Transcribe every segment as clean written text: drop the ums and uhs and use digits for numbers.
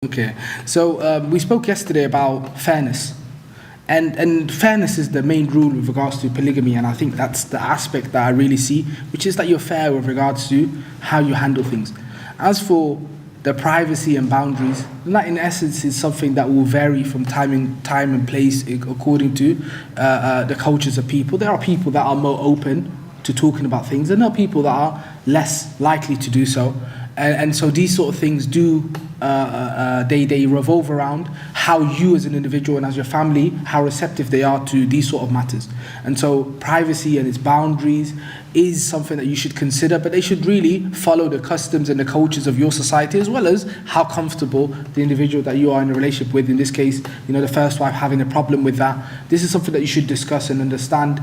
Okay, so we spoke yesterday about fairness, and fairness is the main rule with regards to polygamy, and I think that's the aspect that I really see, which is that you're fair with regards to how you handle things. As for the privacy and boundaries, that in essence is something that will vary from time and place according to the cultures of people. There are people that are more open to talking about things, and there are people that are less likely to do so. And so these sort of things do, they revolve around how you as an individual and as your family, how receptive they are to these sort of matters. And so privacy and its boundaries is something that you should consider, but they should really follow the customs and the cultures of your society, as well as how comfortable the individual that you are in a relationship with. In this case, the first wife having a problem with that. This is something that you should discuss and understand,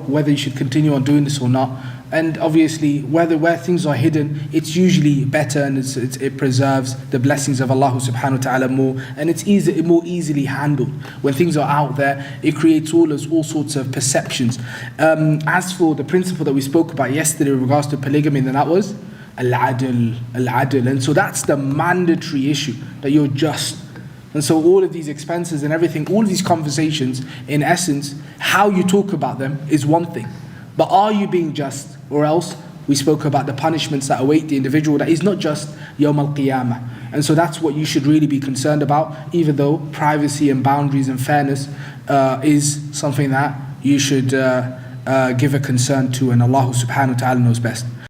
whether you should continue on doing this or not. And obviously, where things are hidden, it's usually better, and it preserves the blessings of Allah subhanahu wa ta'ala more, and it's more easily handled. When things are out there, it creates all sorts of perceptions. As for the principle that we spoke about yesterday with regards to polygamy, then that was al-adl. And so that's the mandatory issue, that you're just. And so all of these expenses and everything, all of these conversations, in essence, how you talk about them is one thing. But are you being just? Or else, we spoke about the punishments that await the individual, that is not just Yawm al-Qiyamah. And so that's what you should really be concerned about, even though privacy and boundaries and fairness is something that you should give a concern to, and Allah subhanahu wa ta'ala knows best.